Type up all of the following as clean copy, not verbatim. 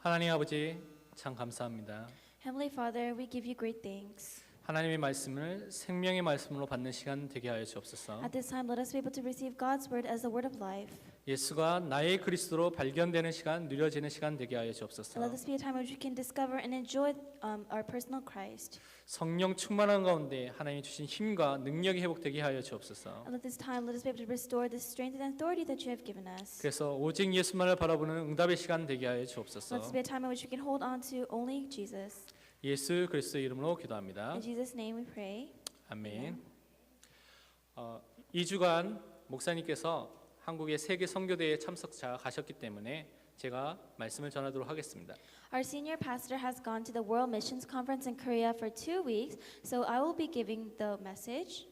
하나님 아버지 참 감사합니다. Heavenly Father, we give you great thanks. 하나님의 말씀을 생명의 말씀으로 받는 시간 되게 하여 주옵소서. At this time, let us be able to receive God's word as the word of life. 예수가 나의 그리스도로 발견되는 시간, 누려지는 시간 되게 하여 And 주옵소서. let this be a time in which we can discover and enjoy our personal Christ. 성령 충만한 가운데 하나님이 주신 힘과 능력이 회복되게 하여 주옵소서. And at this time, let us be able to restore the strength and authority that you have given us. 그래서 오직 예수만을 바라보는 응답의 시간 되게 하여 Let this 주옵소서. be a time in which we can hold on to only Jesus. 예수 그리스도의 이름으로 기도합니다. In Jesus' name we pray. 아멘. 2주간 목사님께서 한국의 세계 선교대회 참석자 가셨기 때문에 제가 말씀을 전하도록 하겠습니다. Our senior pastor has gone to the World Missions Conference in Korea for 2 weeks, so I will be giving the message.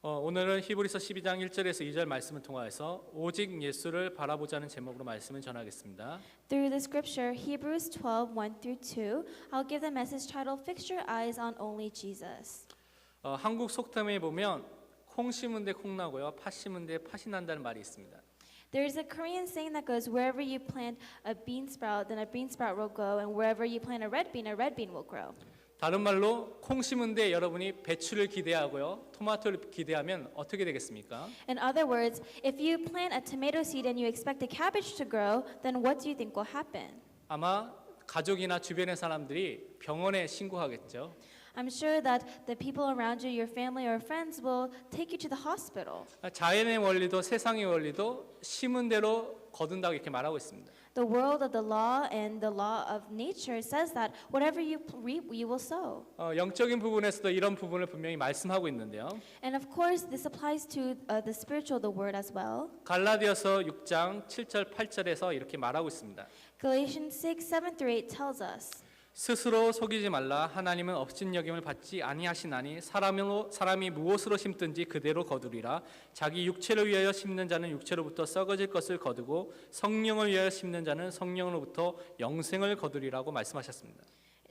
오늘은 히브리서 12장 1절에서 2절 말씀을 통하여서 오직 예수를 바라보자는 제목으로 말씀을 전하겠습니다. Through the scripture, Hebrews 12, 1 through 2, I'll give the message titled, Fix Your Eyes on Only Jesus. 한국 속담에 보면 콩 심은 데 콩 나고요, 팥 심은 데 팥이 난다는 말이 있습니다. There is a Korean saying that goes, wherever you plant a bean sprout, then a bean sprout will grow, and wherever you plant a red bean will grow. 다른 말로 콩 심은 데 여러분이 배추를 기대하고요, 토마토를 기대하면 어떻게 되겠습니까? In other words, if you plant a tomato seed and you expect a cabbage to grow, then what do you think will happen? 아마 가족이나 주변의 사람들이 병원에 신고하겠죠. I'm sure that the people around you, your family or friends, will take you to the hospital. 자연의 원리도 세상의 원리도 심은 대로 거둔다고 이렇게 말하고 있습니다. The world of the law and the law of nature says that whatever you reap, you will sow. 영적인 부분에서도 이런 부분을 분명히 말씀하고 있는데요. And of course, this applies to the spiritual, the word as well. 갈라디아서 6장 7절 8절에서 이렇게 말하고 있습니다. Galatians 6, 7 through 8 tells us, 스스로 속이지 말라. 하나님은 업신여김을 받지 아니하시나니 사람이 무엇으로 심든지 그대로 거두리라. 자기 육체를 위하여 심는 자는 육체로부터 썩어질 것을 거두고 성령을 위하여 심는 자는 성령으로부터 영생을 거두리라고 말씀하셨습니다.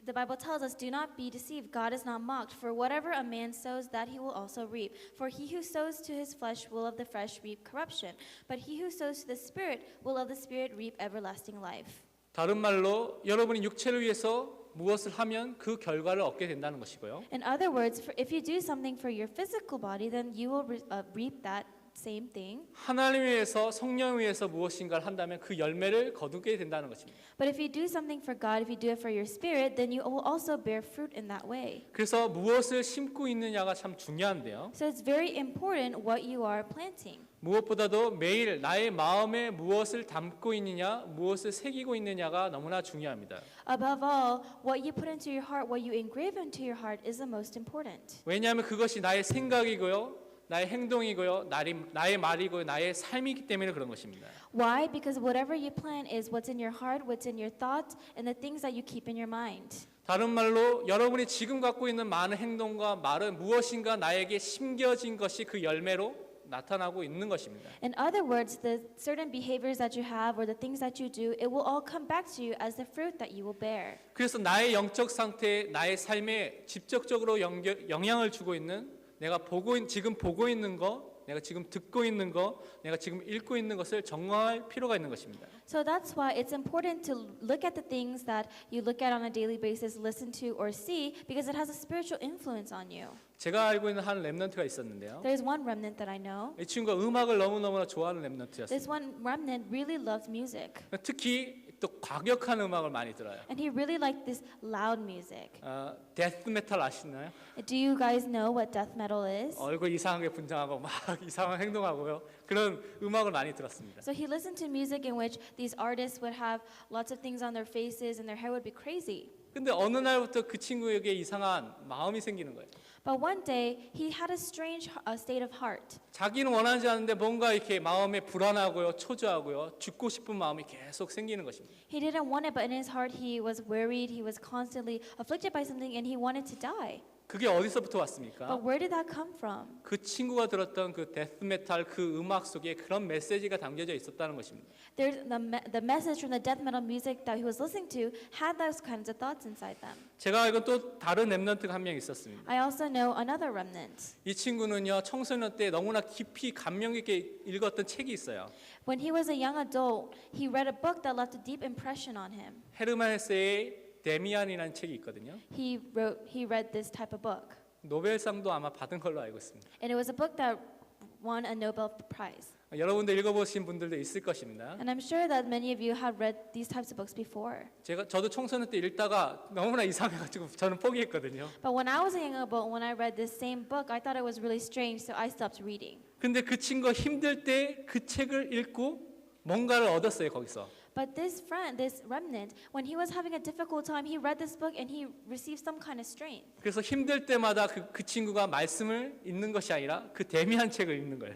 the Bible tells us, do not be deceived. God is not mocked. For whatever a man sows, that he will also reap. For he who sows to his flesh will of the flesh reap corruption. But he who sows to the Spirit will of the Spirit reap everlasting life. 다른 말로 여러분이 육체를 위해서 무엇을 하면 그 결과를 얻게 된다는 것이고요. In other words, if you do something for your physical body, then you will reap that same thing. 하나님 위해서 성령 위해서 무엇인가를 한다면 그 열매를 거두게 된다는 것입니다. But if you do something for God, if you do it for your spirit, then you will also bear fruit in that way. 그래서 무엇을 심고 있느냐가 참 중요한데요. So it's very important what you are planting. 무엇보다도 매일 나의 마음에 무엇을 담고 있느냐, 무엇을 새기고 있느냐가 너무나 중요합니다. Above all, what you put into your heart, what you engrave into your heart is the most important. 왜냐하면 그것이 나의 생각이고요, 나의 행동이고요, 나의 말이고요, 나의 삶이기 때문에 그런 것입니다. Why? Because whatever you plant is what's in your heart, what's in your thoughts, and the things that you keep in your mind. 다른 말로 여러분이 지금 갖고 있는 많은 행동과 말은 무엇인가 나에게 심겨진 것이 그 열매로 나타나고 있는 것입니다. In other words, the certain behaviors that you have or the things that you do, it will all come back to you as the fruit that you will bear. 그래서 나의 영적 상태, 나의 삶에 직접적으로 영향을 주고 있는 내가 지금 보고 있는 거, 내가 지금 듣고 있는 거, 내가 지금 읽고 있는 것을 정화할 필요가 있는 것입니다. So that's why it's important to look at the things that you look at on a daily basis, listen to or see, because it has a spiritual influence on you. 제가 알고 있는 한 렘넌트가 있었는데요. There's one remnant that I know. 이 친구가 음악을 너무너무나 좋아하는 렘넌트였어요. This one remnant really loves music. 특히 또 과격한 음악을 많이 들어요. And he really liked this loud music. 데스 메탈 아시나요? Do you guys know what death metal is? 얼굴 이상하게 분장하고 막 이상한 행동하고요. 그런 음악을 많이 들었습니다. So he listened to music in which these artists would have lots of things on their faces and their hair would be crazy. 근데 어느 날부터 그 친구에게 이상한 마음이 생기는 거예요. But one day he had a strange state of heart. 자기는 원하지 않는데 뭔가 이렇게 마음에 불안하고요, 초조하고요, 죽고 싶은 마음이 계속 생기는 것입니다. He didn't want it, but in his heart he was worried, he was constantly afflicted by something and he wanted to die. 그게 어디서부터 왔습니까? But where did that come from? 그 친구가 들었던 그 데스메탈 그 음악 속에 그런 메시지가 담겨져 있었다는 것입니다. The message from the death metal music that he was listening to had those kinds of thoughts inside them. 제가 알고 또 다른 랩런트가 한 명 있었습니다. I also know another remnant. 이 친구는요 청소년 때 너무나 깊이 감명 깊게 읽었던 책이 있어요. When he was a young adult, he read a book that left a deep impression on him. 헤르만 헤세의 데미안이라는 책이 있거든요. He read this type of book. 노벨상도 아마 받은 걸로 알고 있습니다. And it was a book that won a Nobel Prize. 여러분들 읽어보신 분들도 있을 것입니다. And I'm sure that many of you have read these types of books before. 저도 청소년 때 읽다가 너무나 이상해가지고 저는 포기했거든요. But when I was a young adult, when I read this same book, I thought it was really strange, so I stopped reading. 근데 그 친구가 힘들 때 그 책을 읽고 뭔가를 얻었어요 거기서. But this friend, this remnant, when he was having a difficult time, he read this book and he received some kind of strength. 그래서 힘들 때마다 그 친구가 말씀을 읽는 것이 아니라 그 데미안 책을 읽는 거예요.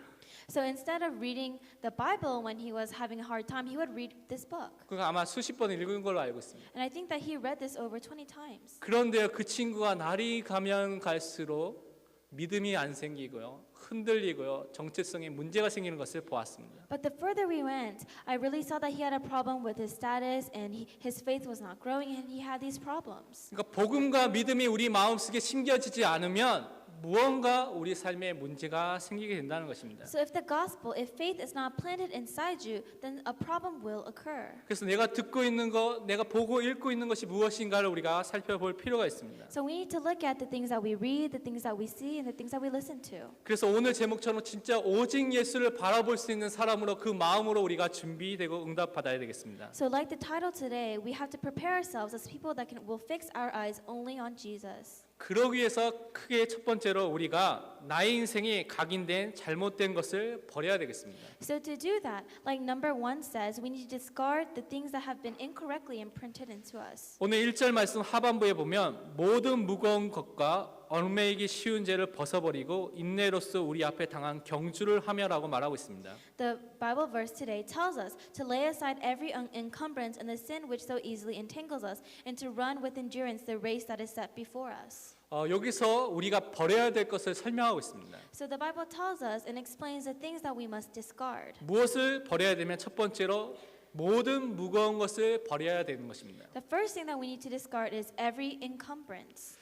So instead of reading the Bible when he was having a hard time, he would read this book. 그거 아마 수십 번 읽은 걸로 알고 있습니다. And I think that he read this over 20 times. 그런데요 그 친구가 날이 가면 갈수록 믿음이 안 생기고요. 흔들리고요. 정체성에 문제가 생기는 것을 보았습니다. But the further we went, I really saw that he had a problem with his status and his faith was not growing and he had these problems. 그러니까 복음과 믿음이 우리 마음속에 심겨지지 않으면 무언가 우리 삶에 문제가 생기게 된다는 것입니다. So if the gospel, if faith is not planted inside you, then a problem will occur. 그래서 내가 듣고 있는 것, 내가 보고 읽고 있는 것이 무엇인가를 우리가 살펴볼 필요가 있습니다. So we need to look at the things that we read, the things that we see, and the things that we listen to. 그래서 오늘 제목처럼 진짜 오직 예수를 바라볼 수 있는 사람으로 그 마음으로 우리가 준비되고 응답받아야 되겠습니다. So like the title today, we have to prepare ourselves as people that will fix our eyes only on Jesus. 그러기 위해서 크게 첫 번째로 우리가 나의 인생이 각인된 잘못된 것을 버려야 되겠습니다. So to do that, like number 1 says, we need to discard the things that have been incorrectly imprinted into us. 오늘 1절 말씀 하반부에 보면 모든 무거운 것과 얽매이기 쉬운 죄를 벗어버리고 인내로써 우리 앞에 당한 경주를 하며라고 말하고 있습니다. The Bible verse today tells us to lay aside every encumbrance and the sin which so easily entangles us and to run with endurance the race that is set before us. 여기서 우리가 버려야 될 것을 설명하고 있습니다. So the Bible tells us and explains the things that we must discard. 무엇을 버려야 되면 첫 번째로 모든 무거운 것을 버려야 되는 것입니다. The first thing that we need to discard is every encumbrance.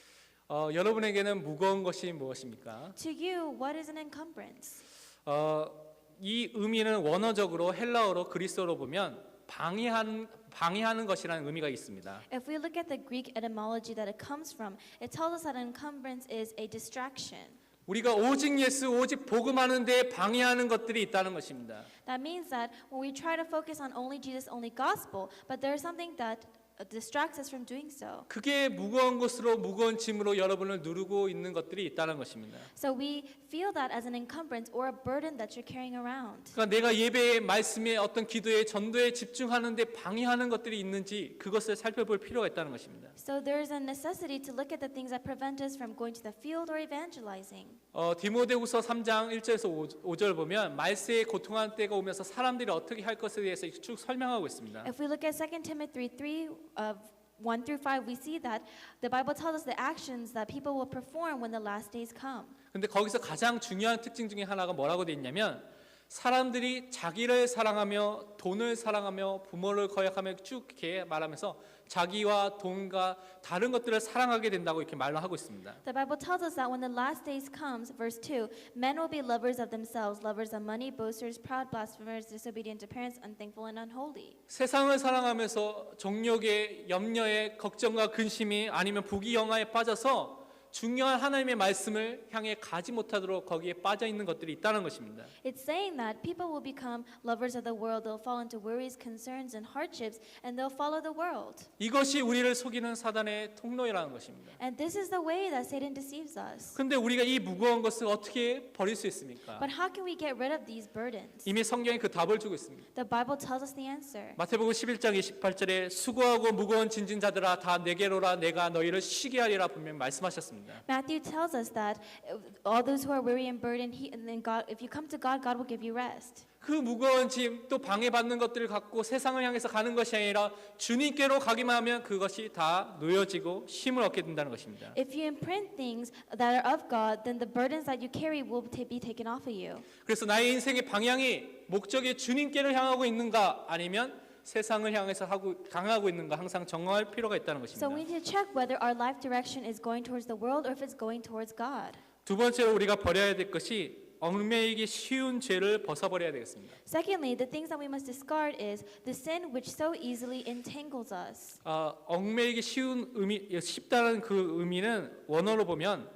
여러분에게는 무거운 것이 무엇입니까? To you, what is an encumbrance? 이 의미는 원어적으로 헬라어로 그리스어로 보면 방해하는 것이라는 의미가 있습니다. If we look at the Greek etymology that it comes from, it tells us that an encumbrance is a distraction. 우리가 오직 예수, 오직 복음하는 데 방해하는 것들이 있다는 것입니다. That means that when we try to focus on only Jesus, only gospel, but there is something that distracts us from doing so. 그게 무거운 것으로 무거운 짐으로 여러분을 누르고 있는 것들이 있다는 것입니다. So we feel that as an encumbrance or a burden that you're carrying around. 그러니까 내가 예배의 말씀에 어떤 기도에 전도에 집중하는데 방해하는 것들이 있는지 그것을 살펴볼 필요가 있다는 것입니다. So there is a necessity to look at the things that prevent us from going to the field or evangelizing. 디모데후서 3장 1절에서 5절 보면 말세에 고통하는 때가 오면서 사람들이 어떻게 할 것에 대해서 쭉 설명하고 있습니다. If we look at 2 Timothy 1 through 5, we see that the Bible tells us the actions that people will perform when the last days come. 근데 거기서 가장 중요한 특징 중에 하나가 뭐라고 돼 있냐면 사람들이 자기를 사랑하며 돈을 사랑하며 부모를 거역하며 쭉 이렇게 말하면서 자기와 돈과 다른 것들을 사랑하게 된다고 이렇게 말을 하고 있습니다. The Bible tells us that when the last days comes, verse 2, men will be lovers of themselves, lovers of money, boasters, proud, blasphemers, disobedient to parents, unthankful and unholy. 세상을 사랑하면서 정욕에 염려에 걱정과 근심이 아니면 부귀영화에 빠져서 중요한 하나님의 말씀을 향해 가지 못하도록 거기에 빠져 있는 것들이 있다는 것입니다. It's saying that people will become lovers of the world, they'll fall into worries, concerns, and hardships, and they'll follow the world. 이것이 우리를 속이는 사단의 통로라는 것입니다. And this is the way that Satan deceives us. 그런데 우리가 이 무거운 것을 어떻게 버릴 수 있습니까? But how can we get rid of these burdens? 이미 성경이 그 답을 주고 있습니다. The Bible tells us the answer. 마태복음 11장 28절에 수고하고 무거운 짐진 자들아 다 내게로라 내가 너희를 쉬게 하리라 분명히 말씀하셨습니다. 것입니다. Matthew tells us that all those who are weary and burdened, and then God, if you come to God, God will give you rest. 그 무거운 짐 또 방해받는 것들을 갖고 세상을 향해서 가는 것이 아니라 주님께로 가기만 하면 그것이 다 놓여지고 쉼을 얻게 된다는 것입니다. If you imprint things that are of God, then the burdens that you carry will be taken off of you. 그래서 나의 인생의 방향이 목적이 주님께를 향하고 있는가 아니면 세상을 향해서 강하고 있는가 항상 정할 필요가 있다는 So we 것입니다. need to check whether our life direction is going towards the world or if it's going towards God. 두 번째로 우리가 버려야 될 것이 얽매이기 쉬운 죄를 벗어버려야 되겠습니다. Secondly, the things that we must discard is the sin which so easily entangles us. 얽매이기 쉽다는 그 의미는 원어로 보면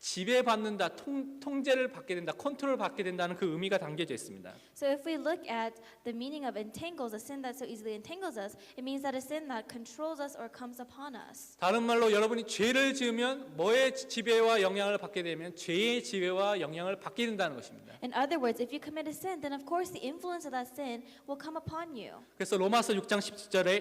지배받는다, 통제를 받게 된다, 컨트롤 받게 된다는 그 의미가 담겨져 있습니다. So if we look at the meaning of entangles, a sin that so easily entangles us, it means that a sin that controls us or comes upon us. 다른 말로 여러분이 죄를 지으면 뭐의 지배와 영향을 받게 되면 죄의 지배와 영향을 받게 된다는 것입니다. In other words, if you commit a sin, then of course the influence of that sin will come upon you. 그래서 로마서 6장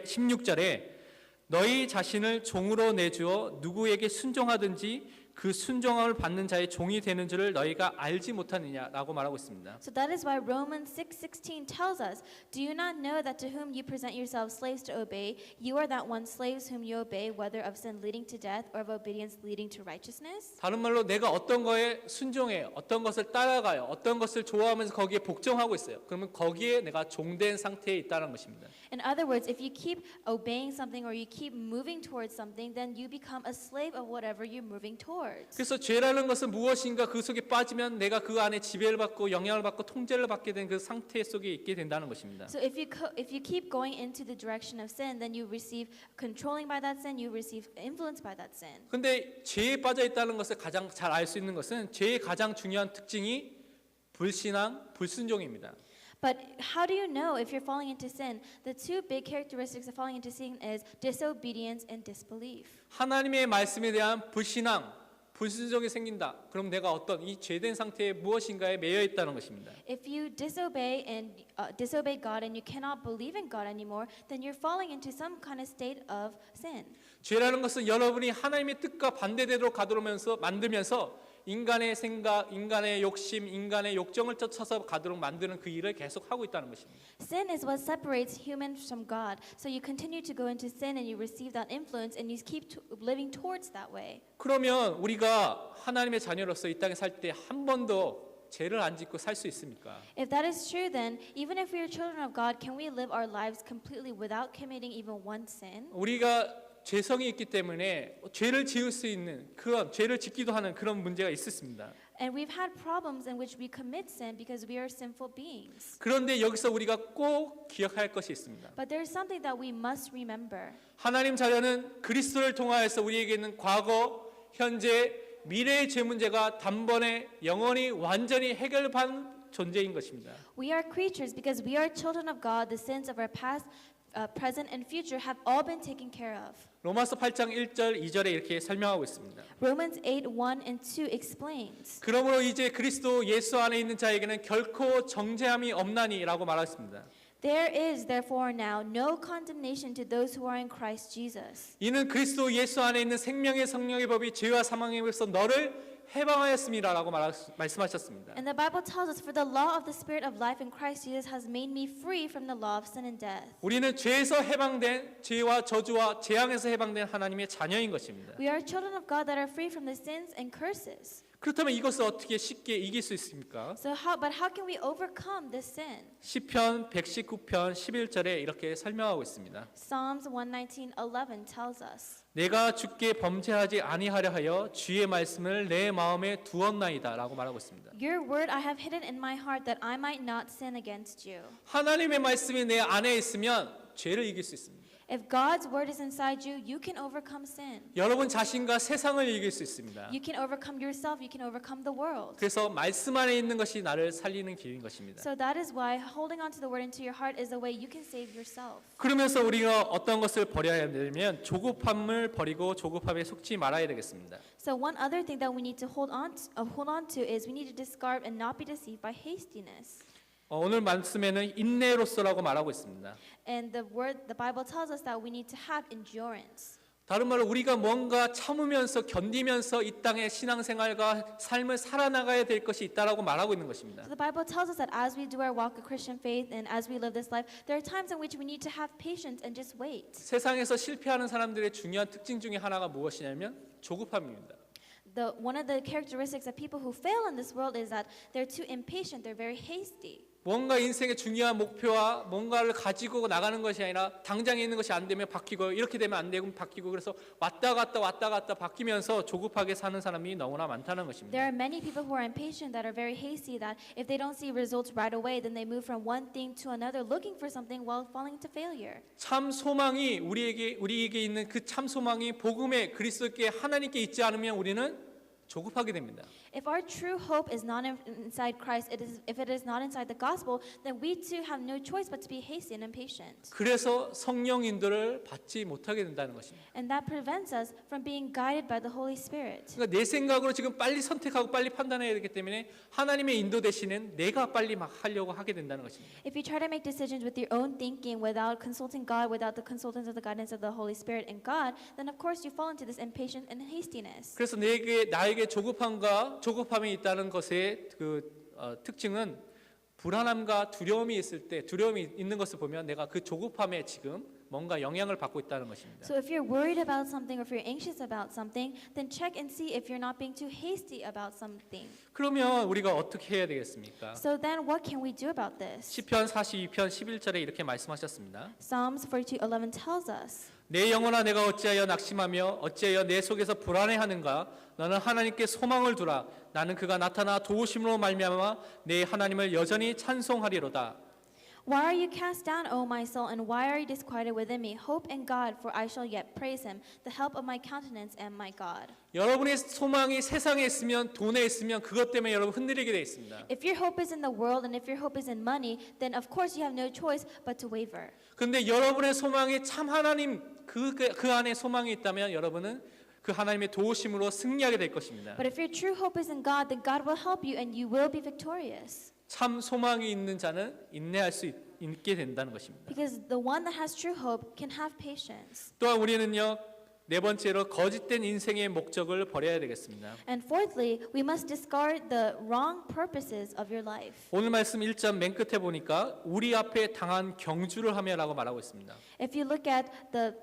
16절에 너희 자신을 종으로 내주어 누구에게 순종하든지 그 순종함을 받는 자의 종이 되는 줄을 너희가 알지 못하느냐라고 말하고 있습니다. So that is why Romans 6:16 tells us, "Do you not know that to whom you present yourselves slaves to obey, you are that one slaves whom you obey, whether of sin leading to death or of obedience leading to righteousness?" 다른 말로 내가 어떤 거에 순종해요. 어떤 것을 따라가요. 어떤 것을 좋아하면서 거기에 복종하고 있어요. 그러면 거기에 내가 종된 상태에 있다는 것입니다. In other words, if you keep obeying something or you keep moving towards something, then you become a slave of whatever you're moving towards. 그래서 죄라는 것은 무엇인가 그 속에 빠지면 내가 그 안에 지배를 받고 영향을 받고 통제를 받게 된 그 상태 속에 있게 된다는 것입니다. So if you keep going into the direction of sin, then you receive controlling by that sin, you receive influence by that sin. 근데 죄에 빠져 있다는 것을 가장 잘 알 수 있는 것은 죄의 가장 중요한 특징이 불신앙, 불순종입니다. But how do you know if you're falling into sin? The two big characteristics of falling into sin is disobedience and disbelief. 하나님의 말씀에 대한 불신앙, 불순종이 생긴다. 그럼 내가 어떤 이 죄된 상태에 무엇인가에 매여 있다는 것입니다. If you disobey God and you cannot believe in God anymore, then you're falling into some kind of state of sin. 죄라는 것은 여러분이 하나님의 뜻과 반대되도록 가도록면서 만들면서 인간의 생각, 인간의 욕심, 인간의 욕정을 쫓아서 가도록 만드는 그 일을 계속 하고 있다는 것입니다. Sin is what separates humans from God. So you continue to go into sin and you receive that influence and you keep living towards that way. 그러면 우리가 하나님의 자녀로서 이 땅에 살 때 한 번도 죄를 안 짓고 살 수 있습니까? If that is true, then even if we are children of God, can we live our lives completely without committing even one sin? 우리가 죄성이 있기 때문에 죄를 지을 수 있는 그런 죄를 짓기도 하는 그런 문제가 있었습니다. And we've had problems in which we commit sin because we are sinful beings. 그런데 여기서 우리가 꼭 기억할 것이 있습니다. But there is something that we must remember. 하나님 자녀는 그리스도를 통하여서 우리에게 있는 과거, 현재, 미래의 죄 문제가 단번에 영원히 완전히 해결한 존재인 것입니다. We are creatures because we are children of God. The sins of our past, present, and future have all been taken care of. 로마서 8장 1절 2절에 이렇게 설명하고 있습니다. Romans 8:1 and 2 explains. 그러므로 이제 그리스도 예수 안에 있는 자에게는 결코 정죄함이 없나니라고 말했습니다. There is therefore now no condemnation to those who are in Christ Jesus. 이는 그리스도 예수 안에 있는 생명의 성령의 법이 죄와 사망에 벌써 너를 해방하였습니다라고 말씀하셨습니다. And the Bible tells us, "For the law of the Spirit of life in Christ Jesus has made me free from the law of sin and death." 우리는 죄에서 해방된 죄와 저주와 재앙에서 해방된 하나님의 자녀인 것입니다. We are children of God that are free from the sins and curses. 그렇다면 이것을 어떻게 쉽게 이길 수 있습니까? But how can we overcome this sin? 시편 119편 11절에 이렇게 설명하고 있습니다. Psalms 119:11 tells us. 내가 주께 범죄하지 아니하려 하여 주의 말씀을 내 마음에 두었나이다라고 말하고 있습니다. Your word I have hidden in my heart that I might not sin against you. 하나님의 말씀이 내 안에 있으면 죄를 이길 수 있습니다. If God's word is inside you, you can overcome sin. 여러분 자신과 세상을 이길 수 있습니다. You can overcome yourself, you can overcome the world. 그래서 말씀 안에 있는 것이 나를 살리는 길인 것입니다. So that is why holding on to the word into your heart is the way you can save yourself. 그러면서 우리가 어떤 것을 버려야 되냐면 조급함을 버리고 조급함에 속지 말아야 되겠습니다. So one other thing that we need to hold on to is we need to discard and not be deceived by hastiness. 오늘 말씀에는 인내로서라고 말하고 있습니다. And the Bible tells us that we need to have endurance. 다른 말로 우리가 뭔가 참으면서 견디면서 이 땅의 신앙생활과 삶을 살아나가야 될 것이 있다라고 말하고 있는 것입니다. So the Bible tells us that as we do our walk of Christian faith and as we live this life, there are times in which we need to have patience and just wait. 세상에서 실패하는 사람들의 중요한 특징 중에 하나가 무엇이냐면 조급함입니다. One of the characteristics of people who fail in this world is that they're too impatient, they're very hasty. 뭔가 인생의 중요한 목표와 뭔가를 가지고 나가는 것이 아니라 당장에 있는 것이 안 되면 바뀌고 이렇게 되면 안 되고 바뀌고 그래서 왔다 갔다 바뀌면서 조급하게 사는 사람이 너무나 많다는 것입니다. There are many people who are impatient that are very hasty that if they don't see results right away then they move from one thing to another looking for something while falling into failure. 참 소망이 우리에게 있는 그 참 소망이 복음의 그리스도께 하나님께 있지 않으면 우리는 조급하게 됩니다. If our true hope is not inside Christ, if it is not inside the gospel, then we too have no choice but to be hasty and impatient. 그래서 성령 인도를 받지 못하게 된다는 것입니다. And that prevents us from being guided by the Holy Spirit. 그러니까 내 생각으로 지금 빨리 선택하고 빨리 판단해야 되기 때문에 하나님의 인도 대신엔 내가 빨리 막 하려고 하게 된다는 것입니다. If you try to make decisions with your own thinking without consulting God, without the consultance of the guidance of the Holy Spirit and God, then of course you fall into this impatience and hastiness. 그래서 나에게 조급함이 있다는 것의 특징은 불안함과 두려움이 있을 때 두려움이 있는 것을 보면 내가 그 조급함에 지금 뭔가 영향을 받고 있다는 것입니다. So if you're worried about something or if you're anxious about something, then check and see if you're not being too hasty about something. 그러면 우리가 어떻게 해야 되겠습니까? So then what can we do about this? 시편 42편 11절에 이렇게 말씀하셨습니다. Psalms 42:11 tells us. 내 영혼아 내가 어찌하여 낙심하며 어찌하여 내 속에서 불안해하는가? 너는 하나님께 소망을 두라. 나는 그가 나타나 도우심으로 말미암아 내 하나님을 여전히 찬송하리로다. Why are you cast down, O my soul, and why are you disquieted within me? Hope in God, for I shall yet praise him, the help of my countenance and my God. 여러분의 소망이 세상에 있으면 돈에 있으면 그것 때문에 여러분 흔들리게 돼 있습니다. If your hope is in the world and if your hope is in money, then of course you have no choice but to waver. 그런데 여러분의 소망이 참 하나님 그 안에 소망이 있다면 여러분은 그 하나님의 도우심으로 승리하게 될 것입니다. But if your true hope is in God, then God will help you and you will be victorious. 참 소망이 있는 자는 인내할 수 있게 된다는 것입니다. Because the one that has true hope can have patience. 또한 우리는요 네 번째로 거짓된 인생의 목적을 버려야 되겠습니다. And fourthly, we must discard the wrong purposes of your life. 오늘 말씀 1장 맨 끝에 보니까 우리 앞에 당한 경주를 하며라고 말하고 있습니다. If you look at the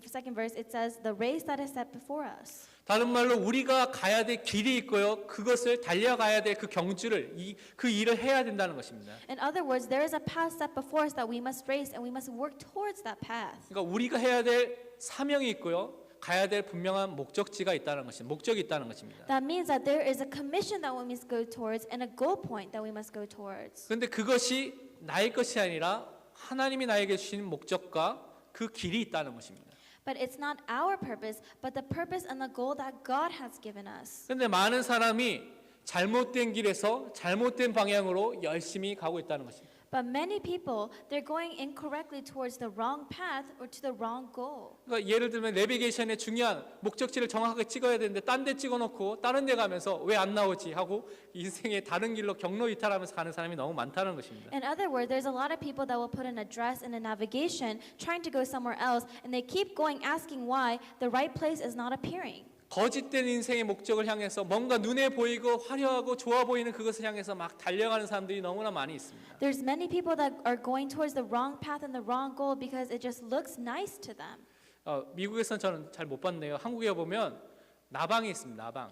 second verse, it says, the race that is set before us. 다른 말로 우리가 가야 될 길이 있고요. 그것을 달려가야 될 그 경주를 그 일을 해야 된다는 것입니다. In other words, there is a path set before us that we must race and we must work towards that path. 그러니까 우리가 해야 될 사명이 있고요. 가야 될 분명한 목적지가 있다는 것입니다. 목적이 있다는 것입니다. That means that there is a commission that we must go towards and a goal point that we must go towards. 그런데 그것이 나의 것이 아니라 하나님이 나에게 주신 목적과 그 길이 있다는 것입니다. But it's not our purpose, but the purpose and the goal that God has given us. 그런데 많은 사람이 잘못된 길에서 잘못된 방향으로 열심히 가고 있다는 것입니다. But many people, they're going incorrectly towards the wrong path or to the wrong goal. 그러니까 예를 들면 내비게이션에 중요한 목적지를 정확하게 찍어야 되는데 딴 데 찍어놓고 다른 데 가면서 왜 안 나오지 하고 인생의 다른 길로 경로 이탈하면서 가는 사람이 너무 많다는 것입니다. In other words, there's a lot of people that will put an address in a navigation trying to go somewhere else, and they keep going asking why the right place is not appearing. 거짓된 인생의 목적을 향해서 뭔가 눈에 보이고 화려하고 좋아 보이는 그것을 향해서 막 달려가는 사람들이 너무나 많이 있습니다. There's many people that are going towards the wrong path and the wrong goal because it just looks nice to them. 미국에서는 저는 잘 못 봤네요. 한국에 보면 나방이 있습니다. 나방.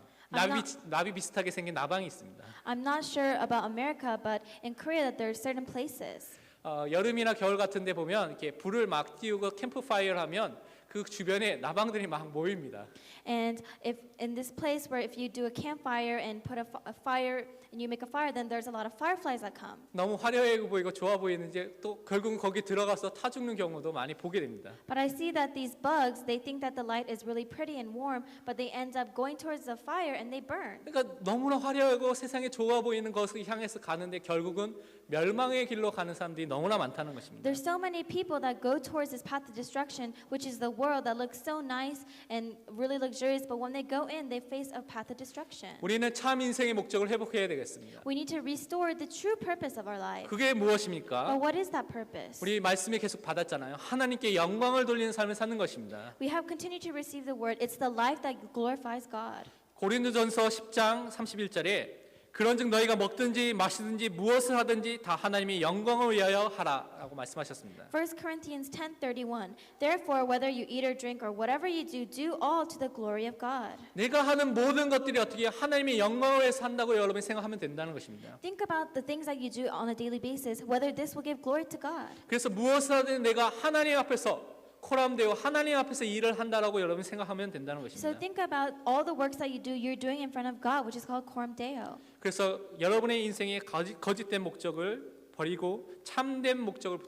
나비 비슷하게 생긴 나방이 있습니다. I'm not sure about America, but in Korea that there are certain places. 여름이나 겨울 같은 데 보면 이렇게 불을 막 띄우고 캠프파이어를 하면 그 주변에 나방들이 막 모입니다. And if in this place where if you do a campfire and put a fire and you make a fire, then there's a lot of fireflies that come. 너무 화려해 보이고 좋아 보이는지 또 결국은 거기 들어가서 타 죽는 경우도 많이 보게 됩니다. But I see that these bugs, they think that the light is really pretty and warm, but they end up going towards the fire and they burn. 그러니까 너무나 화려하고 세상에 좋아 보이는 것을 향해서 가는데 결국은 멸망의 길로 가는 사람들이 너무나 많다는 것입니다. There's so many people that go towards this path of destruction, which is the world that looks so nice and really luxurious, but when they go in, they face a path of destruction. 우리는 참 인생의 목적을 회복해야 되겠습니다. We need to restore the true purpose of our life. 그게 무엇입니까? Well, what is that purpose? 우리 말씀에 계속 받았잖아요. 하나님께 영광을 돌리는 삶을 사는 것입니다. We have continued to receive the word. It's the life that glorifies God. 고린도전서 10장 31절에 그런즉 너희가 먹든지 마시든지 무엇을 하든지 다 하나님의 영광을 위하여 하라라고 말씀하셨습니다. 1 Corinthians 10:31. Therefore, whether you eat or drink or whatever you do, do all to the glory of God. 내가 하는 모든 것들이 어떻게 하나님의 영광을 위해서 한다고 여러분이 생각하면 된다는 것입니다. Think about the things that you do on a daily basis, whether this will give glory to God. 그래서 무엇을 하든 내가 하나님 앞에서 코람되어 하나님 앞에서 일을 한다라고 여러분이 생각하면 된다는 So 것입니다. think about all the works that you do, you're doing in front of God, which is called Coram Deo. 그래서 여러분의 인생의 거짓된 목적을 버리고 참된 목적을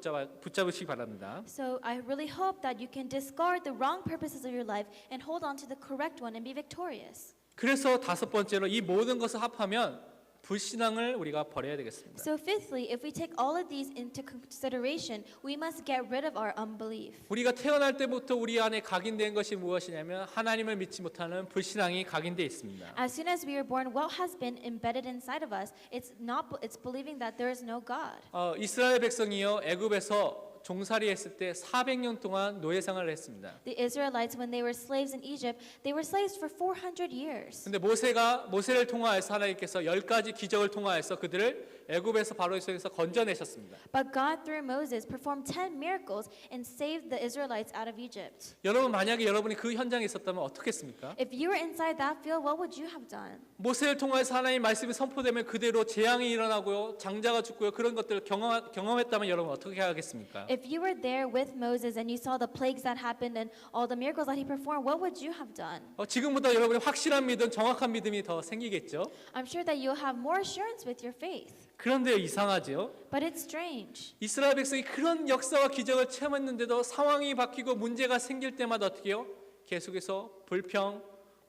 붙잡으시기 바랍니다. So I really hope that you can discard the wrong purposes of your life and hold on to the correct one and be victorious. 그래서 다섯 번째로 이 모든 것을 합하면 불신앙을 우리가 버려야 되겠습니다. So fifthly, if we take all of these into consideration, we must get rid of our unbelief. 우리가 태어날 때부터 우리 안에 각인된 것이 무엇이냐면 하나님을 믿지 못하는 불신앙이 각인되어 있습니다. As soon as we are born, what has been embedded inside of us, it's believing that there is no God. 이스라엘 백성이요 애굽에서 종살이했을 때 400년 동안 노예 생활을 했습니다. The Israelites, when they were slaves in Egypt, they were slaves for 400 years. 근데 모세를 통하여서 하나님께서 10가지 기적을 통하여서 그들을 애굽에서 바로의 손에서 건져내셨습니다. But God, through Moses, performed 10 miracles and saved the Israelites out of Egypt. 여러분 만약에 여러분이 그 현장에 있었다면 어떻겠습니까? If you were inside that field, what would you have done? 모세를 통하여서 하나님 말씀이 선포되면 그대로 재앙이 일어나고요, 장자가 죽고요, 그런 것들을 경험했다면 여러분 어떻게 하겠습니까? If you were there with Moses and you saw the plagues that happened and all the miracles that he performed, what would you have done? 지금보다 여러분이 확실한 믿음, 정확한 믿음이 더 생기겠죠. I'm sure that you'll have more assurance with your faith. 그런데 이상하죠. But it's strange. 이스라엘 백성이 그런 역사와 기적을 체험했는데도 상황이 바뀌고 문제가 생길 때마다 어떻게 해요? 계속해서 불평,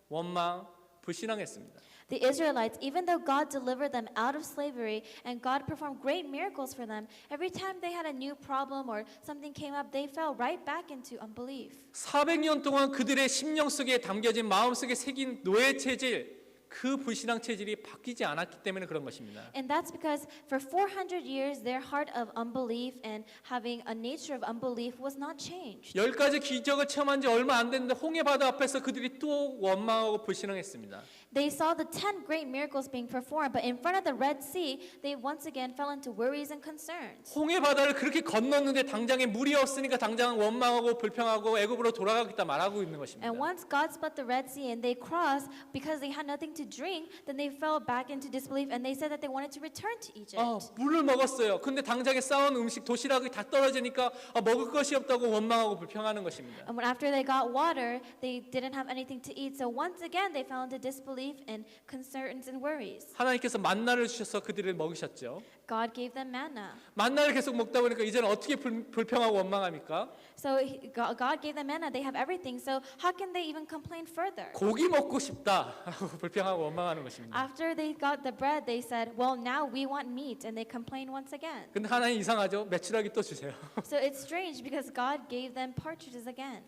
원망, 불신앙했습니다. The Israelites, even though God delivered them out of slavery and God performed great miracles for them, every time they had a new problem or something came up, they fell right back into unbelief. 400년 동안 그들의 심령 속에 담겨진 마음속에 새긴 노예 체질, 그 불신앙 체질이 바뀌지 않았기 때문에 그런 것입니다. And that's because for 400 years, their heart of unbelief and having a nature of unbelief was not changed. 10가지 기적을 체험한 지 얼마 안 됐는데 홍해 바다 앞에서 그들이 또 원망하고 불신앙했습니다. They saw the 10 great miracles being performed, but in front of the Red Sea, they once again fell into worries and concerns. 홍해 바다를 그렇게 건넜는데 당장에 물이 없으니까 당장 원망하고 불평하고 애굽으로 돌아가겠다 말하고 있는 것입니다. And once God split the Red Sea and they crossed, because they had nothing to drink, then they fell back into disbelief and they said that they wanted to return to Egypt. 물을 먹었어요. 근데 당장에 싸온 음식, 도시락이 다 떨어지니까 먹을 것이 없다고 원망하고 불평하는 것입니다. And when after they got water, they didn't have anything to eat. So once again, they fell into disbelief and concerns and worries. 하나님께서 만나를 주셔서 그들을 먹이셨죠. God gave them manna. 만나를 계속 먹다 보니까 이제는 어떻게 불평하고 원망합니까? So God gave them manna. They have everything. So how can they even complain further? 고기 먹고 싶다 하고 불평하고 원망하는 것입니다. After they got the bread, they said, well, now we want meat. And they complained once again. 근데 하나님 이상하죠? 메추라기 또 주세요. So it's strange because God gave them partridges again.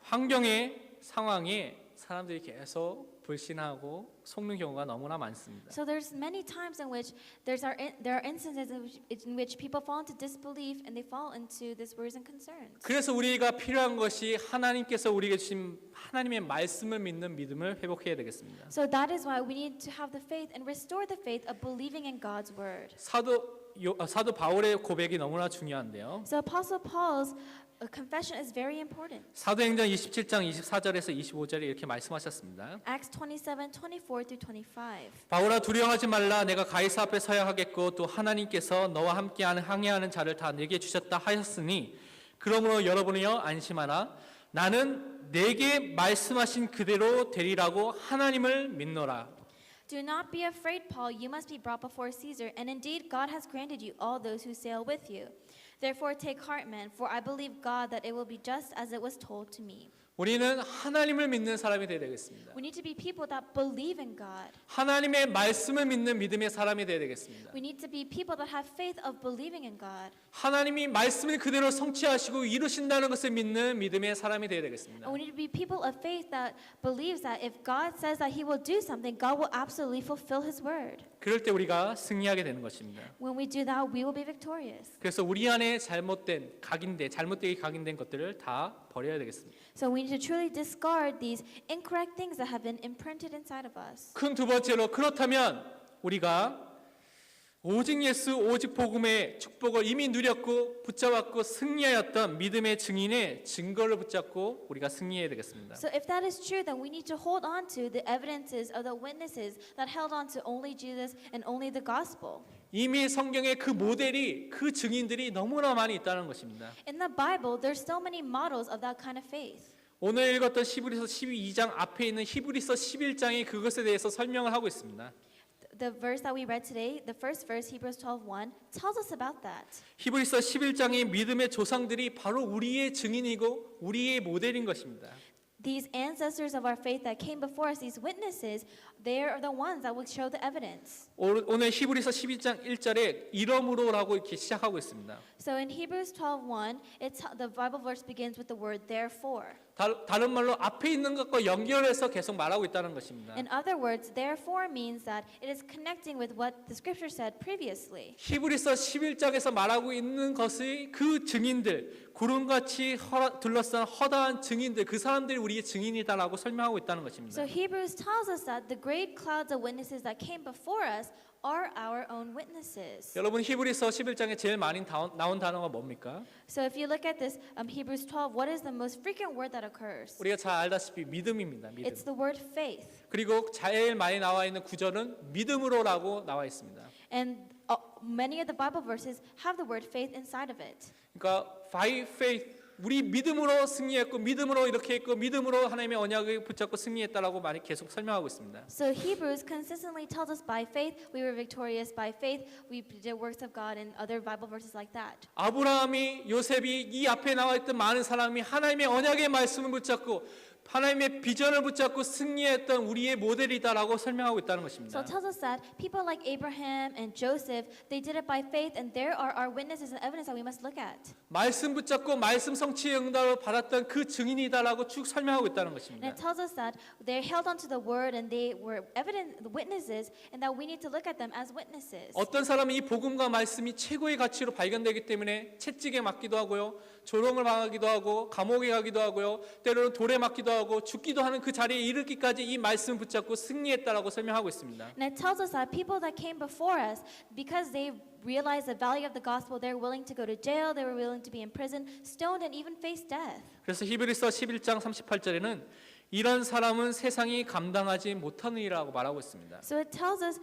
환경의 상황에 사람들이 계속 불신하고 속는 경우가 너무나 많습니다. So there's many times in which there are instances in which people fall into disbelief and they fall into these worries and concerns. 그래서 우리가 필요한 것이 하나님께서 우리에게 주신 하나님의 말씀을 믿는 믿음을 회복해야 되겠습니다. So that is why we need to have the faith and restore the faith of believing in God's word. 사도 바울의 고백이 너무나 중요한데요. So Apostle Paul's confession is very important. 사도행전 27장 24절에서 25절에 이렇게 말씀하셨습니다. Acts 27:24 through 25. 바울아 두려워하지 말라. 내가 가이사 앞에 서야 하겠고 또 하나님께서 너와 함께하는 항해하는 자를 다 내게 주셨다 하였으니 그러므로 여러분이여 안심하라. 나는 내게 말씀하신 그대로 되리라고 하나님을 믿노라. Do not be afraid, Paul. You must be brought before Caesar, and indeed God has granted you all those who sail with you. Therefore take heart, men, for I believe God that it will be just as it was told to me. 우리는 하나님을 믿는 사람이 되어야 되겠습니다. We need to be people that believe in God. 하나님의 말씀을 믿는 믿음의 사람이 되어야 되겠습니다. We need to be people that have faith of believing in God. 하나님이 말씀을 그대로 성취하시고 이루신다는 것을 믿는 믿음의 사람이 되어야 되겠습니다. And we need to be people of faith that believes that if God says that He will do something, God will absolutely fulfill His word. 그럴 때 우리가 승리하게 되는 것입니다. When we do that, we will be victorious. 그래서 우리 안에 잘못되게 각인된 것들을 다 버려야 되겠습니다. So we need to truly discard these incorrect things that have been imprinted inside of us. 큰 두 번째로 그렇다면 우리가 오직 예수 오직 복음의 축복을 이미 누렸고 붙잡았고 승리하였던 믿음의 증인의 증거를 붙잡고 우리가 승리해야 되겠습니다. So if that is true, then we need to hold on to the evidences of the witnesses that held on to only Jesus and only the gospel. 이미 성경에 그 모델이 그 증인들이 너무나 많이 있다는 것입니다. In the Bible, there's so many models of that kind of faith. 오늘 읽었던 히브리서 12장 앞에 있는 히브리서 11장이 그것에 대해서 설명을 하고 있습니다. The verse that we read today, the first verse, Hebrews 12:1, tells us about that. 히브리서 11장의 믿음의 조상들이 바로 우리의 증인이고 우리의 모델인 것입니다. These ancestors of our faith that came before us, these witnesses, they are the ones that will show the evidence. 오늘 히브리서 12장 1절에 이러므로라고 이렇게 시작하고 있습니다. So in Hebrews 12:1, the Bible verse begins with the word therefore. 다른 말로 앞에 있는 것과 연결해서 계속 말하고 있다는 것입니다. In other words, therefore means that it is connecting with what the scripture said previously. 히브리서 11장에서 말하고 있는 것이 그 증인들, 구름같이 둘러싼 허다한 증인들, 그 사람들이 우리의 증인이다라고 설명하고 있다는 것입니다. So Hebrews tells us that the great clouds of witnesses that came before us are our own witnesses. 여러분 히브리서 11장에 제일 많이 나온 단어가 뭡니까? So if you look at this Hebrews 12, what is the most frequent word that occurs? 우리가 잘 알다시피 믿음입니다. 믿음. It's the word faith. 그리고 제일 많이 나와 있는 구절은 믿음으로라고 나와 있습니다. And many of the Bible verses have the word faith inside of it. 그러니까 by faith 우리 믿음으로 승리했고 믿음으로 이렇게 했고 믿음으로 하나님의 언약을 붙잡고 승리했다라고 많이 계속 설명하고 있습니다. So Hebrews consistently tells us by faith we were victorious, by faith we did works of God, and other Bible verses like that. 아브라함이 요셉이 이 앞에 나와 있던 많은 사람이 하나님의 언약의 말씀을 붙잡고 하나님의 비전을 붙잡고 승리했던 우리의 모델이다라고 설명하고 있다는 So 것입니다. it tells us that people like Abraham and Joseph, they did it by faith, and there are our witnesses and evidence that we must look at. 말씀 붙잡고 말씀 성취의 응답을 받았던 그 증인이다라고 쭉 설명하고 있다는 And 것입니다. it tells us that they held onto the word and they were evident witnesses, and that we need to look at them as witnesses. 어떤 사람은 이 복음과 말씀이 최고의 가치로 발견되기 때문에 채찍에 맞기도 하고요, 조롱을 당하기도 하고, 감옥에 가기도 하고요, 때로는 돌에 맞기도 하고 죽기도 하는 그 자리에 이르기까지 이 말씀 붙잡고 승리했다라고 설명하고 있습니다. And it tells us that people that came before us, because they realized the value of the gospel, they're willing to go to jail, they were willing to be in prison, stoned, and even face death. 그래서 히브리서 11장 38절에는 이런 사람은 세상이 감당하지 못하느니라고 말하고 있습니다. So it tells us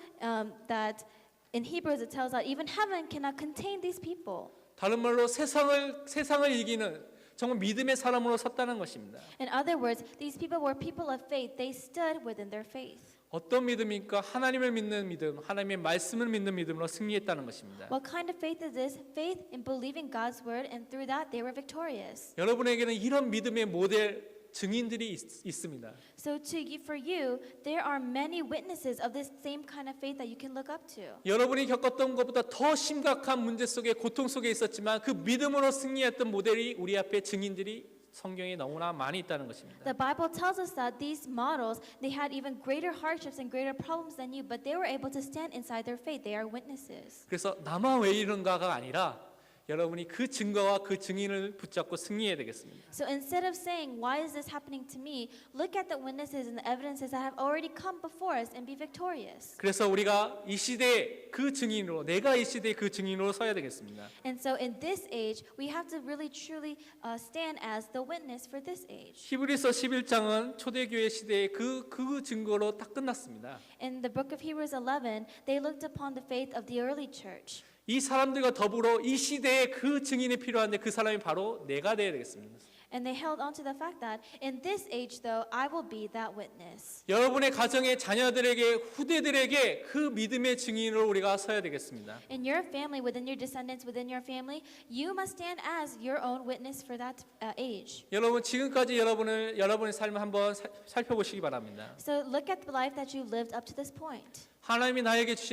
that in Hebrews it tells that even heaven cannot contain these people. 다른 말로 세상을 이기는 정말 믿음의 사람으로 섰다는 것입니다. In other words, these people were people of faith. They stood within their faith. 어떤 믿음입니까? 하나님을 믿는 믿음, 하나님의 말씀을 믿는 믿음으로 승리했다는 것입니다. What kind of faith is this? Faith in believing God's word, and through that they were victorious. 여러분에게는 이런 믿음의 모델 증인들이 있습니다. So for you, there are many witnesses of this same kind of faith that you can look up to. 여러분이 겪었던 것보다 더 심각한 문제 속에 고통 속에 있었지만 그 믿음으로 승리했던 모델이 우리 앞에 증인들이 성경에 너무나 많이 있다는 것입니다. The Bible tells us that these models, they had even greater hardships and greater problems than you, but they were able to stand inside their faith. They are witnesses. 그래서 나만 왜 이런가가 아니라 여러분이 그 증거와 그 증인을 붙잡고 승리해야 되겠습니다. So instead of saying, why is this happening to me? Look at the witnesses and the evidences that have already come before us and be victorious. 그래서 우리가 이 시대의 그 증인으로 내가 이 시대의 그 증인으로 서야 되겠습니다. And so in this age, we have to really truly stand as the witness for this age. 히브리서 11장은 초대교회 시대의 그 증거로 딱 끝났습니다. In the book of Hebrews 11, they looked upon the faith of the early church. 이 사람들과 더불어 이 시대에 그 증인이 필요한데 그 사람이 바로 내가 되어야 되겠습니다. And they held on to the fact that in this age, though, I will be that witness. 여러분의 가정의 자녀들에게 후대들에게 그 믿음의 증인으로 우리가 서야 되겠습니다. In your family, within your descendants, within your family, you must stand as your own witness for that age. 여러분 지금까지 여러분의 삶을 한번 살펴보시기 바랍니다. So look at the life that you lived up to this point. 하나님이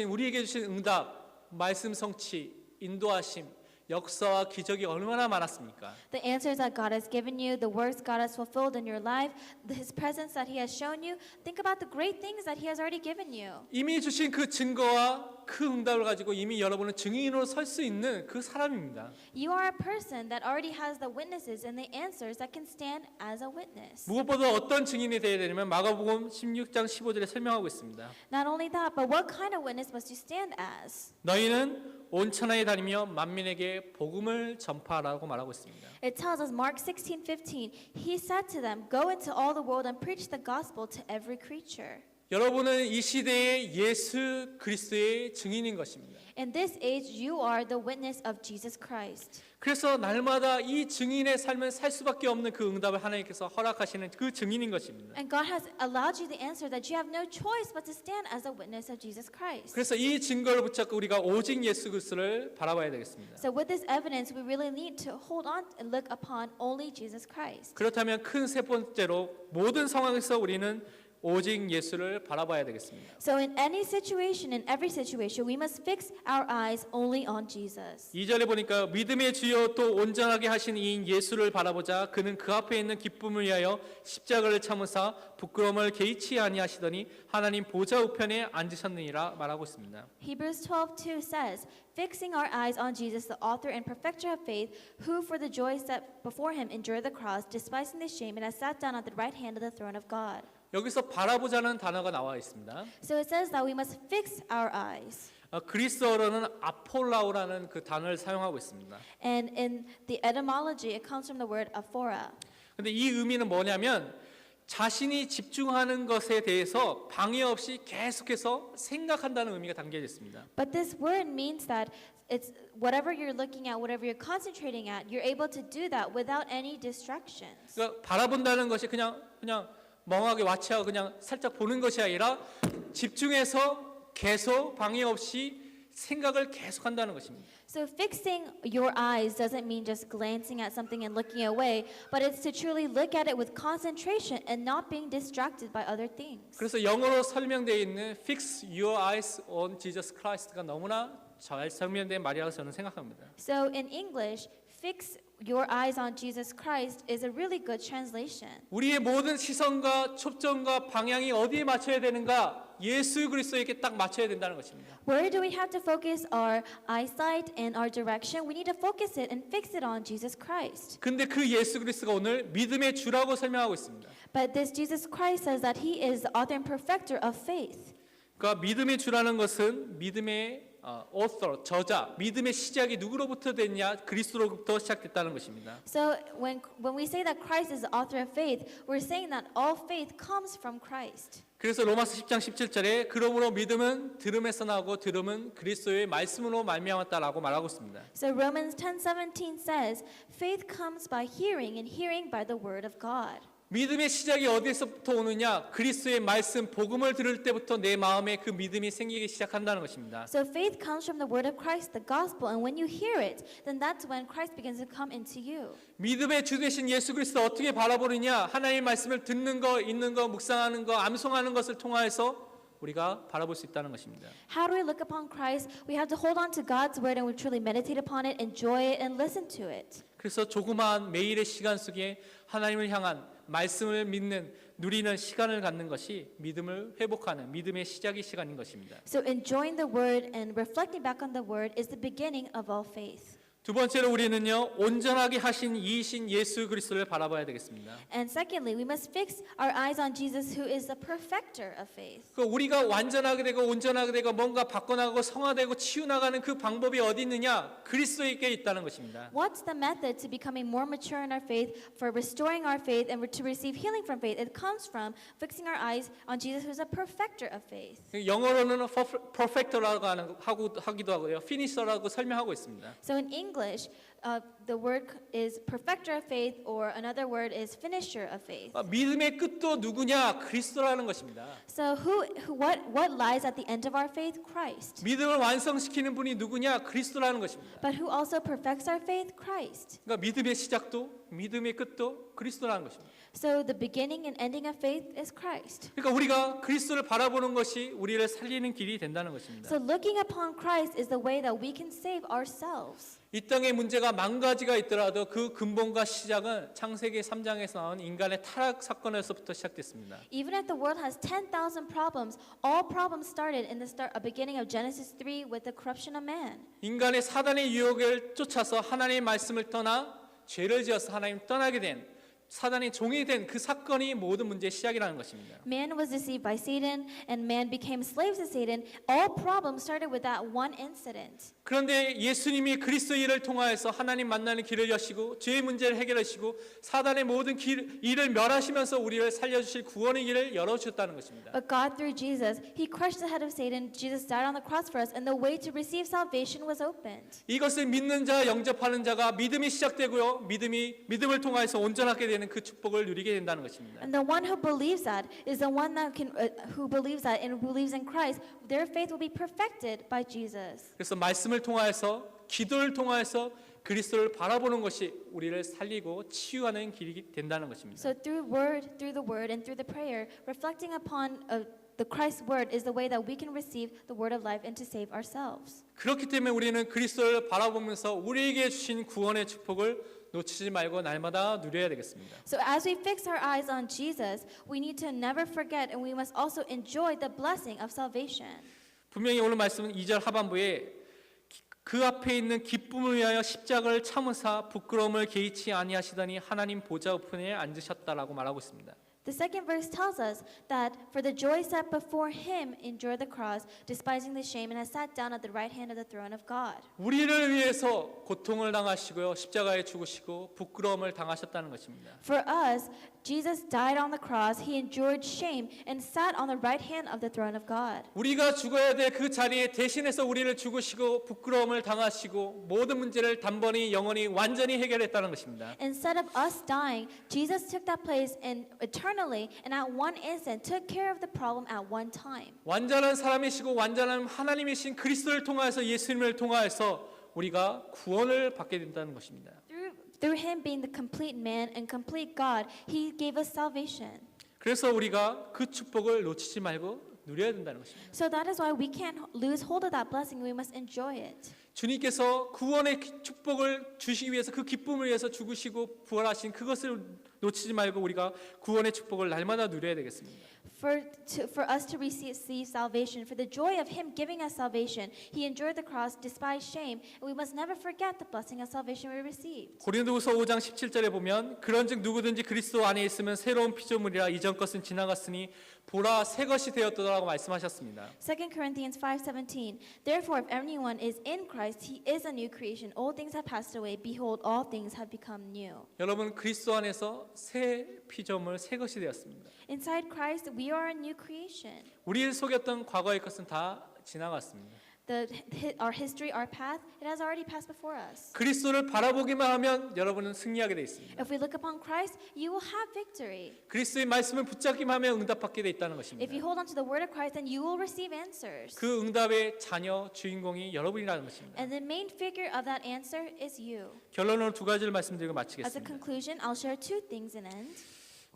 우리에게 주신 응답, 말씀 성취, 인도하심, 역사와 기적이 얼마나 많았습니까? The answers that God has given you, the works God has fulfilled in your life, His presence that He has shown you. Think about the great things that He has already given you. 이미 주신 그 증거와 그 응답을 가지고 이미 여러분은 증인으로 설 수 있는 그 사람입니다. You are a person that already has the witnesses and the answers that can stand as a witness. 무엇보다 어떤 증인이 되어야 되냐면 마가복음 16장 15절에 설명하고 있습니다. Not only that, but what kind of witness must you stand as? 너희는 온 천하에 다니며 만민에게 복음을 전파하라고 말하고 있습니다. It tells us, Mark 16:15, He said to them, Go into all the world and preach the gospel to every creature. 여러분은 이 시대의 예수 그리스도의 증인인 것입니다. In this age, you are the witness of Jesus Christ. 그래서 날마다 이 증인의 삶을 살 수밖에 없는 그 응답을 하나님께서 허락하시는 그 증인인 것입니다. And God has allowed you the answer that you have no choice but to stand as a witness of Jesus Christ. 그래서 이 증거를 붙잡고 우리가 오직 예수 그리스도를 바라봐야 되겠습니다. So with this evidence, we really need to hold on and look upon only Jesus Christ. 그렇다면 큰 세 번째로 모든 상황에서 우리는 오직 예수를 바라봐야 되겠습니다. So in any situation, in every situation, we must fix our eyes only on Jesus. 2절에 보니까 믿음의 주여 또 온전하게 하신 이인 예수를 바라보자 그는 그 앞에 있는 기쁨을 위하여 십자가를 참으사 부끄러움을 개의치 아니하시더니 하나님 보좌 우편에 앉으셨느니라 말하고 있습니다. Hebrews 12:2 says, Fixing our eyes on Jesus, the author and perfecter of faith, who for the joy set before him endured the cross, despising the shame, and has sat down at the right hand of the throne of God. 여기서 바라보자는 단어가 나와 있습니다. So it says that we must fix our eyes. 그리스어로는 아폴라오라는 그 단어를 사용하고 있습니다. And in the etymology, it comes from the word aphora. 근데 이 의미는 뭐냐면 자신이 집중하는 것에 대해서 방해 없이 계속해서 생각한다는 의미가 담겨져 있습니다. But this word means that it's whatever you're looking at, whatever you're concentrating at, you're able to do that without any distractions. 그러니까 바라본다는 것이 그냥 멍하게 와치하고 그냥 살짝 보는 것이 아니라 집중해서 계속 방해 없이 생각을 계속한다는 것입니다. So fixing your eyes doesn't mean just glancing at something and looking away, but it's to truly look at it with concentration and not being distracted by other things. 그래서 영어로 설명되어 있는 Fix your eyes on Jesus Christ가 너무나 잘 설명된 말이라고 저는 생각합니다. So in English, fix your eyes on Jesus Christ is a really good translation. 우리의 모든 시선과 초점과 방향이 어디에 맞춰야 되는가? 예수 그리스도에게 딱 맞춰야 된다는 것입니다. Where do we have to focus our eyesight and our direction? We need to focus it and fix it on Jesus Christ. 근데 그 예수 그리스도가 오늘 믿음의 주라고 설명하고 있습니다. But this Jesus Christ says that He is the author and perfecter of faith. 그러니까 믿음의 주라는 것은 믿음의 author, 저자, 믿음의 시작이 누구로부터 됐냐? 그리스도로부터 시작됐다는 것입니다. So when we say that Christ is the author of faith, we're saying that all faith comes from Christ. 그래서 로마서 10장 17절에 그러므로 믿음은 들음에서 나오고 들음은 그리스도의 말씀으로 말미암았다라고 말하고 있습니다. So Romans 10:17 says, faith comes by hearing and hearing by the word of God. 믿음의 시작이 어디서부터 오느냐? 그리스도의 말씀, 복음을 들을 때부터 내 마음에 그 믿음이 생기기 시작한다는 것입니다. So faith comes from the word of Christ, the gospel, and when you hear it, then that's when Christ begins to come into you. 믿음의 주 되신 예수 그리스도 어떻게 바라보느냐? 하나님의 말씀을 듣는 거, 읽는 거, 묵상하는 거, 암송하는 것을 통하여서 우리가 바라볼 수 있다는 것입니다. How do we look upon Christ? We have to hold on to God's word and we truly meditate upon it, enjoy it, and listen to it. 그래서 조그마한 매일의 시간 속에 하나님을 향한 말씀을 믿는 누리는 시간을 갖는 것이 믿음을 회복하는 믿음의 시작의 시간인 것입니다. So enjoying the word and reflecting back on the word is the beginning of all faith. 두 번째로 우리는요 온전하게 하신 이이신 예수 그리스도를 바라봐야 되겠습니다. And secondly, we must fix our eyes on Jesus, who is the perfecter of faith. 그 우리가 완전하게 되고 온전하게 되고 뭔가 바꿔나가고 성화되고 치유나가는 그 방법이 어디 있느냐? 그리스도에게 있다는 것입니다. What's the method to becoming more mature in our faith, for restoring our faith, and to receive healing from faith? It comes from fixing our eyes on Jesus, who is a perfecter of faith. 영어로는 perfect라고 하기도 하고요, finisher라고 설명하고 있습니다. So in English, English, the word is perfecter of faith, or another word is finisher of faith. 믿음의 끝도 누구냐? 그리스도라는 것입니다. So what lies at the end of our faith? Christ. 믿음을 완성시키는 분이 누구냐? 그리스도라는 것입니다. But who also perfects our faith? Christ. 그러니까 믿음의 시작도 믿음의 끝도 그리스도라는 것입니다. So the beginning and ending of faith is Christ. 그러니까 우리가 그리스도를 바라보는 것이 우리를 살리는 길이 된다는 것입니다. So looking upon Christ is the way that we can save ourselves. 이 땅에 문제가 만 가지가 있더라도 그 근본과 시작은 창세기 3장에서 나온 인간의 타락 사건에서부터 시작됐습니다. Even if the world has 10,000 problems, all problems started in the beginning of Genesis 3 with the corruption of man. 인간의 사단의 유혹을 쫓아서 하나님의 말씀을 떠나 죄를 지어서 하나님 떠나게 된 사단의 종이 된 그 사건이 모든 문제의 시작이라는 것입니다. Man was deceived by Satan and man became slaves to Satan. All problems started with that one incident. 그런데 예수님이 그리스도 일을 통하여서 하나님 만나는 길을 여시고 죄의 문제를 해결하시고 사단의 모든 일을 멸하시면서 우리를 살려주실 구원의 길을 열어주셨다는 것입니다. But God, through Jesus, He crushed the head of Satan. Jesus died on the cross for us, and the way to receive salvation was opened. 이것을 믿는 자, 영접하는 자가 믿음이 시작되고요. 믿음을 통하여서 온전하게 되는 그 축복을 누리게 된다는 것입니다. And the one who believes that is the one that who believes that and believes in Christ. Their faith will be perfected by Jesus. 그래서 말씀을 통하여서 기도를 통하여서 그리스도를 바라보는 것이 우리를 살리고 치유하는 길이 된다는 것입니다. So through the word, and through the prayer, reflecting upon the Christ's word is the way that we can receive the word of life and to save ourselves. 그렇기 때문에 우리는 그리스도를 바라보면서 우리에게 주신 구원의 축복을 놓치지 말고 날마다 누려야 되겠습니다. So as we fix our eyes on Jesus, we need to never forget, and we must also enjoy the blessing of salvation. 분명히 오늘 말씀은 2절 하반부에 그 앞에 있는 기쁨을 위하여 십자가를 참으사 부끄러움을 개의치 아니하시더니 하나님 보좌 우편에 앉으셨다라고 말하고 있습니다. The second verse tells us that for the joy set before him endured the cross, despising the shame, and has sat down at the right hand of the throne of God. 우리를 위해서 고통을 당하시고요. 십자가에 죽으시고 부끄러움을 당하셨다는 것입니다. For us, Jesus died on the cross, he endured shame, and sat on the right hand of the throne of God. 우리가 죽어야 될 그 자리에 대신해서 우리를 죽으시고 부끄러움을 당하시고 모든 문제를 단번에 영원히 완전히 해결했다는 것입니다. Instead of us dying, Jesus took that place and eternally and at one instant took care of the problem at one time. 완전한 사람이시고 완전한 하나님이신 그리스도를 통하여서 예수님을 통하여서 우리가 구원을 받게 된다는 것입니다. Through him being the complete man and complete God, he gave us salvation. 그래서 우리가 그 축복을 놓치지 말고 누려야 된다는 것입니다. So that is why we can't lose hold of that blessing. We must enjoy it. 주님께서 구원의 축복을 주시기 위해서 그 기쁨을 위해서 죽으시고 부활하신 그것을 놓치지 말고 우리가 구원의 축복을 날마다 누려야 되겠습니다. For us to receive salvation, for the joy of him giving us salvation, he endured the cross, despised shame, and we must never forget the blessing of salvation we received. 고린도후서 5장 17절에 보면 그런즉 누구든지 그리스도 안에 있으면 새로운 피조물이라 이전 것은 지나갔으니 보라 새 것이 되었도다라고 말씀하셨습니다. 2 Corinthians 5:17. Therefore, if anyone is in Christ, he is a new creation. All things have passed away. Behold, all things have become new. 여러분 그리스도 안에서 새 피조물 새 것이 되었습니다. Inside Christ, we are a new creation. 우리를 속였던 과거의 것은 다 지나갔습니다. Our history, our path, it has already passed before us. 그리스도를 바라보기만 하면 여러분은 승리하게 돼 있습니다. If we look upon Christ, you will have victory. 그리스도의 말씀을 붙잡기만 하면 응답받게 돼 있다는 If 것입니다. you hold on to the word of Christ, then you will receive answers. 그 응답의 자녀 주인공이 여러분이라는 것입니다. And the main figure of that answer is you. 결론으로 두 가지를 말씀드리고 As a 마치겠습니다. conclusion, I'll share two things in end.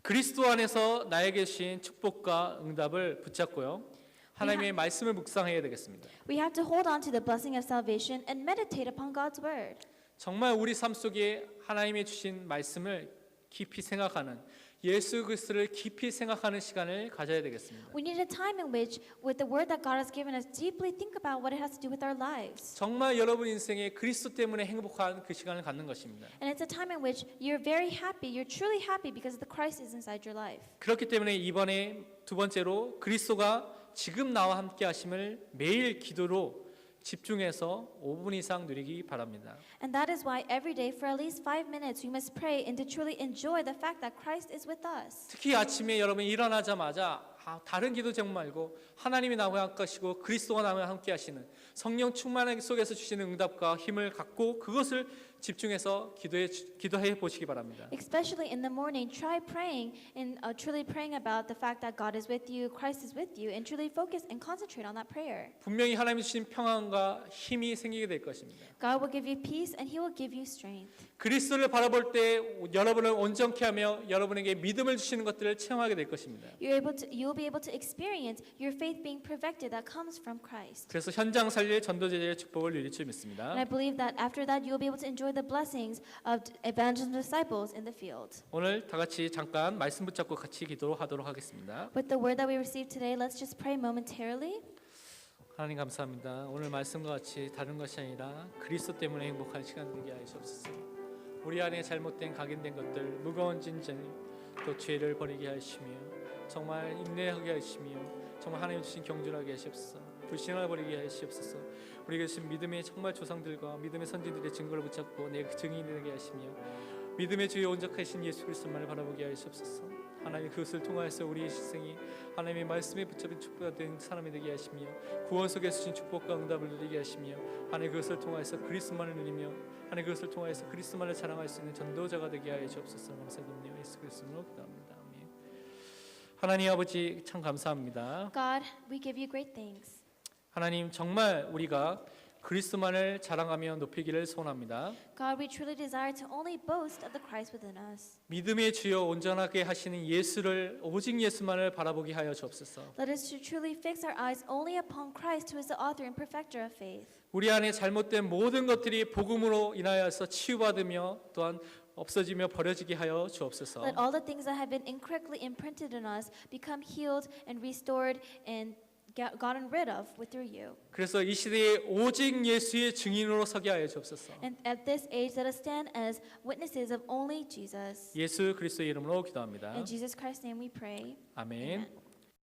그리스도 안에서 나에게 주신 축복과 응답을 붙잡고요. 하나님의 말씀을 묵상해야 되겠습니다. We have to hold on to the blessing of salvation and meditate upon God's word. 정말 우리 삶 속에 하나님이 주신 말씀을 깊이 생각하는 예수 그리스도를 깊이 생각하는 시간을 가져야 되겠습니다. We need a time in which, with the word that God has given us, deeply think about what it has to do with our lives. 정말 여러분 인생에 그리스도 때문에 행복한 그 시간을 갖는 것입니다. And it's a time in which you're very happy, you're truly happy because the Christ is inside your life. 그렇기 때문에 이번에 두 번째로 그리스도가 지금 나와 함께 하심을 매일 기도로 집중해서 5분 이상 누리기 바랍니다. And that is why every day for at least 5 minutes we must pray and to truly enjoy the fact that Christ is with us. 특히 아침에 여러분이 일어나자마자 다른 기도 제목 말고 하나님이 나와 함께하시고 그리스도가 나와 함께하시는 성령 충만 속에서 주시는 응답과 힘을 갖고 그것을 집중해서 기도해 보시기 바랍니다. Especially in the morning, try praying and truly praying about the fact that God is with you, Christ is with you, and truly focus and concentrate on that prayer. 분명히 하나님이 주신 평안과 힘이 생기게 될 것입니다. God will give you peace and He will give you strength. 그리스도를 바라볼 때 여러분을 온전케 하며 여러분에게 믿음을 주시는 것들을 체험하게 될 것입니다. You will be able to experience your faith being perfected that comes from Christ. 그래서 현장 살릴 전도제자의 축복을 누릴 줄 믿습니다. And I believe that after that you will be able to enjoy the blessings of evangelism disciples in the field. 오늘 다 같이 잠깐 말씀 붙잡고 같이 기도하도록 하겠습니다. With the word that we received today, let's just pray momentarily. 하나님 감사합니다. 오늘 말씀과 같이 다른 것이 아니라 그리스도 때문에 행복한 시간 되게 하시옵소서. 우리 안에 잘못된 각인된 것들, 무거운 진실, 또 죄를 버리게 하시며 정말 인내하게 하시며 정말 하나님 주신 경주하게 하시옵소서. 불신을 버리게 하시옵소서. 우리가 주신 믿음의 정말 조상들과 믿음의 선진들의 증거를 붙잡고 내 증인이 되게 하시며 믿음의 주의 온전하신 예수 그리스도만을 바라보게 하시옵소서. 하나님 그것을 통하여서 우리의 시생이 하나님의 말씀에 붙잡힌 축복된 사람이 되게 하시며 구원 속에 주신 축복과 응답을 누리게 하시며 하나님 그것을 통하여서 그리스도만을 누리며 하나님 그것을 통하여서 그리스도만을 자랑할 수 있는 전도자가 되게 하여 주옵소서. 감사드리며 예수 그리스도로 기도합니다. 아멘. 하나님 아버지 참 감사합니다. God, we give you great thanks. 하나님 정말 우리가 그리스도만을 자랑하며 높이기를 소원합니다. God, we truly desire to only boast of the Christ within us. 믿음의 주여 온전하게 하시는 예수를 오직 예수만을 바라보게 하여 주옵소서. Let us to truly fix our eyes only upon Christ, who is the author and perfecter of faith. 우리 안에 잘못된 모든 것들이 복음으로 인하여서 치유받으며 또한 없어지며 버려지게 하여 주옵소서. Let all the things that have been incorrectly imprinted in us become healed and restored and gotten rid of through you. 그래서 이 시대에 오직 예수의 증인으로 서게 하여 주옵소서. And at this age, let us stand as witnesses of only Jesus. 예수 그리스도의 이름으로 기도합니다. In Jesus Christ's name we pray. 아멘. Amen.